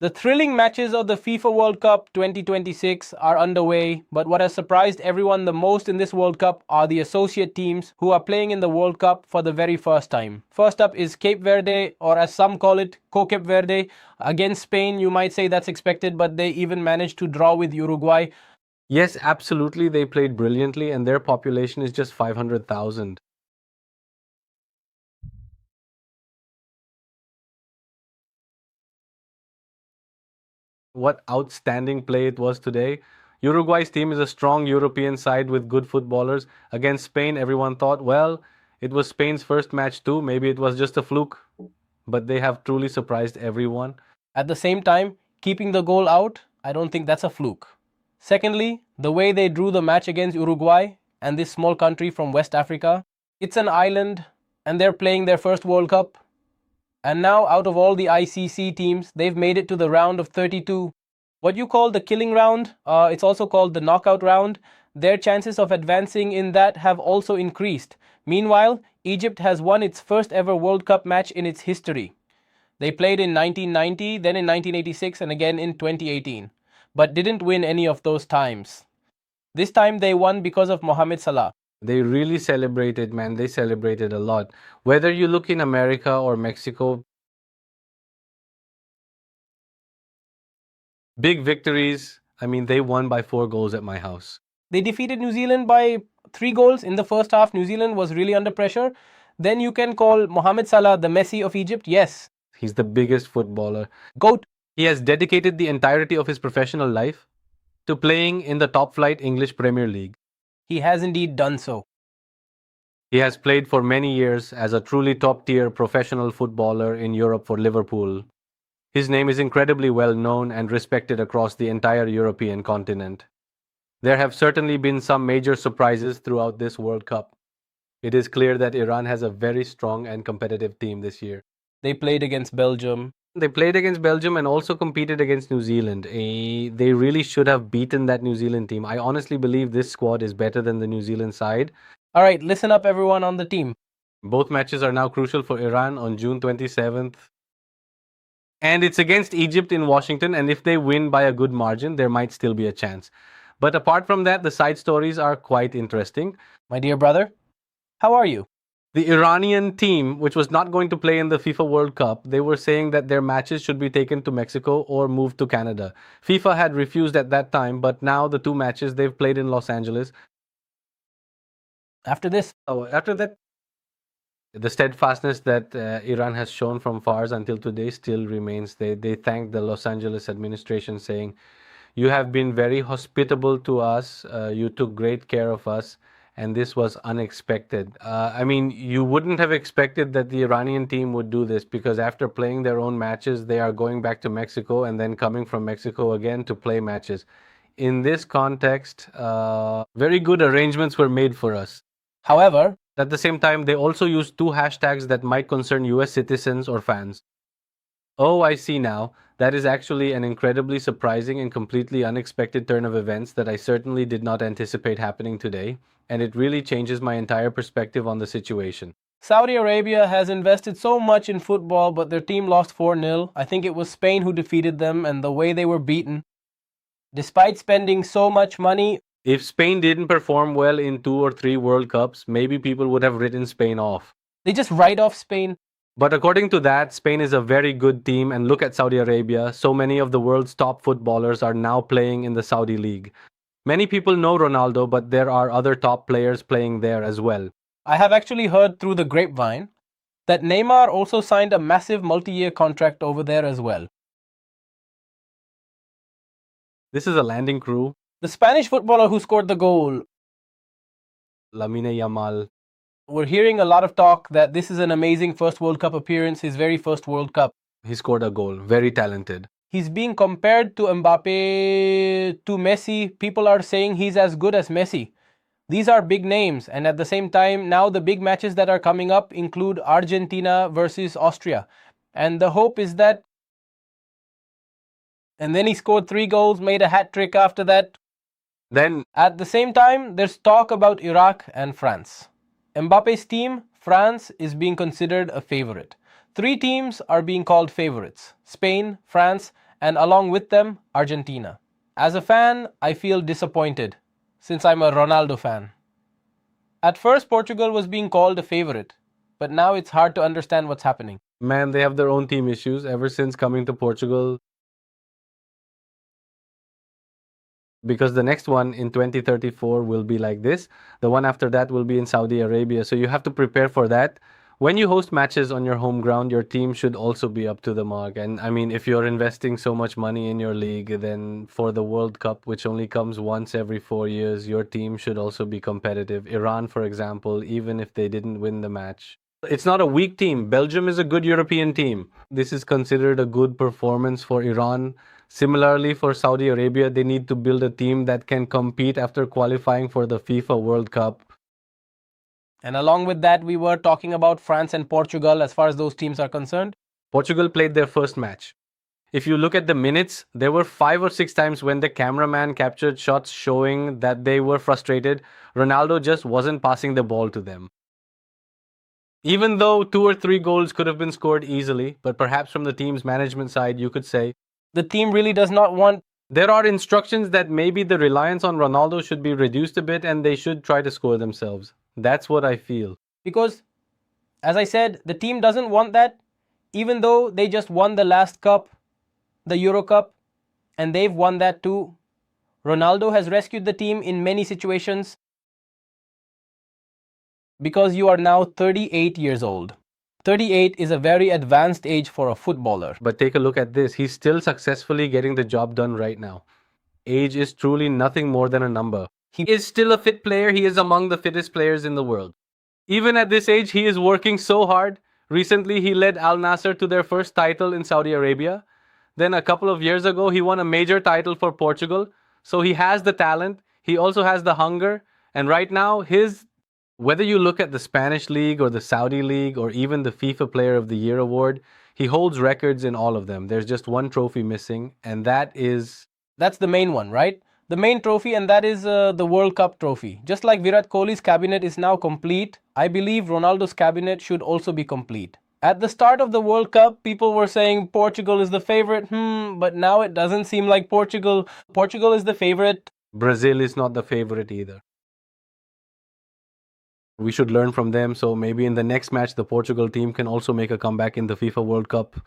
The thrilling matches of the FIFA World Cup 2026 are underway, but what has surprised everyone the most in this World Cup are the associate teams who are playing in the World Cup for the very first time. First up is Cape Verde, or as some call it, Cape Verde. Against Spain, you might say that's expected, but they even managed to draw with Uruguay. Yes, absolutely, they played brilliantly, and their population is just 500,000. What outstanding play it was today. Uruguay's team is a strong European side with good footballers. Against Spain, everyone thought, well, it was Spain's first match too. Maybe it was just a fluke. But they have truly surprised everyone. At the same time, keeping the goal out, I don't think that's a fluke. Secondly, the way they drew the match against Uruguay and this small country from West Africa, it's an island and they're playing their first World Cup. And now, out of all the ICC teams, they've made it to the round of 32. What you call the killing round, it's also called the knockout round. Their chances of advancing in that have also increased. Meanwhile, Egypt has won its first ever World Cup match in its history. They played in 1990, then in 1986, and again in 2018, but didn't win any of those times. This time they won because of Mohamed Salah. They really celebrated, man. They celebrated a lot. Whether you look in America or Mexico, big victories. I mean, they won by 4 goals at my house. They defeated New Zealand by 3 goals in the first half. New Zealand was really under pressure. Then you can call Mohamed Salah the Messi of Egypt. Yes. He's the biggest footballer. GOAT. He has dedicated the entirety of his professional life to playing in the top flight English Premier League. He has indeed done so. He has played for many years as a truly top tier professional footballer in Europe for Liverpool. His name is incredibly well known and respected across the entire European continent. There have certainly been some major surprises throughout this World Cup. It is clear that Iran has a very strong and competitive team this year. They played against Belgium. They played against Belgium and also competed against New Zealand. They really should have beaten that New Zealand team. I honestly believe this squad is better than the New Zealand side. All right, listen up, everyone on the team. Both matches are now crucial for Iran on June 27th. And it's against Egypt in Washington, and if they win by a good margin, there might still be a chance. But apart from that, the side stories are quite interesting. My dear brother, how are you? The Iranian team, which was not going to play in the FIFA World Cup, they were saying that their matches should be taken to Mexico or moved to Canada. FIFA had refused at that time, but now the 2 matches they've played in Los Angeles. After After that, the steadfastness that Iran has shown from Fars until today still remains. They thank the Los Angeles administration, saying, "You have been very hospitable to us. You took great care of us, and this was unexpected." I mean, you wouldn't have expected that the Iranian team would do this, because after playing their own matches, they are going back to Mexico and then coming from Mexico again to play matches. In this context, very good arrangements were made for us. However, At the same time, they also use 2 hashtags that might concern US citizens or fans. Oh, I see now. That is actually an incredibly surprising and completely unexpected turn of events that I certainly did not anticipate happening today, and it really changes my entire perspective on the situation. Saudi Arabia has invested so much in football, but their team lost 4-0. I think it was Spain who defeated them, and the way they were beaten. Despite spending so much money, If Spain didn't perform well in 2 or 3 World Cups, maybe people would have written Spain off. they just write off Spain. But according to that, Spain is a very good team, and look at Saudi Arabia. So many of the world's top footballers are now playing in the Saudi League. Many people know Ronaldo, but there are other top players playing there as well. I have actually heard through the grapevine that Neymar also signed a massive multi-year contract over there as well. This is a landing crew. The Spanish footballer who scored the goal, Lamine Yamal. we're hearing a lot of talk that this is an amazing first World Cup appearance, his very first World Cup. He scored a goal. Very talented. He's being compared to Mbappe, to Messi. People are saying he's as good as Messi. These are big names, and at the same time, now the big matches that are coming up include Argentina versus Austria. And the hope is that. And then he scored 3 goals, made a hat trick after that. Then, At the same time, there's talk about Iraq and France. Mbappe's team, France, is being considered a favorite. 3 teams are being called favorites: Spain, France, and along with them, Argentina. As a fan, I feel disappointed since I'm a Ronaldo fan. At first, Portugal was being called a favorite, but now it's hard to understand what's happening. Man, they have their own team issues ever since coming to Portugal. Because the next one in 2034 will be like this. The one after that will be in Saudi Arabia. So you have to prepare for that. When you host matches on your home ground, your team should also be up to the mark. And I mean, if you're investing so much money in your league, then for the World Cup, which only comes once every 4 years, your team should also be competitive. Iran, for example, even if they didn't win the match, it's not a weak team. Belgium is a good European team. This is considered a good performance for Iran. Similarly, for Saudi Arabia, they need to build a team that can compete after qualifying for the FIFA World Cup. And along with that, we were talking about France and Portugal as far as those teams are concerned. Portugal played their first match. If you look at the minutes, there were 5 or 6 times when the cameraman captured shots showing that they were frustrated. Ronaldo just wasn't passing the ball to them. Even though 2 or 3 goals could have been scored easily, but perhaps from the team's management side, you could say, the team really does not want. There are instructions that maybe the reliance on Ronaldo should be reduced a bit and they should try to score themselves. That's what I feel. Because, as I said, the team doesn't want that, even though they just won the last cup, the Euro Cup, and they've won that too. Ronaldo has rescued the team in many situations. Because you are now 38 years old. 38 is a very advanced age for a footballer. But take a look at this. He's still successfully getting the job done right now. Age is truly nothing more than a number. He is still a fit player. He is among the fittest players in the world. Even at this age, he is working so hard. Recently, he led Al Nassr to their first title in Saudi Arabia. Then a couple of years ago, he won a major title for Portugal. So he has the talent. He also has the hunger. And right now, whether you look at the Spanish League or the Saudi League or even the FIFA Player of the Year award, he holds records in all of them. There's just one trophy missing, and that's the main one, right? The main trophy, and that is the World Cup trophy. Just like Virat Kohli's cabinet is now complete, I believe Ronaldo's cabinet should also be complete. At the start of the World Cup, people were saying Portugal is the favorite, but now it doesn't seem like Portugal is the favorite. Brazil is not the favorite either. We should learn from them, so maybe in the next match, the Portugal team can also make a comeback in the FIFA World Cup.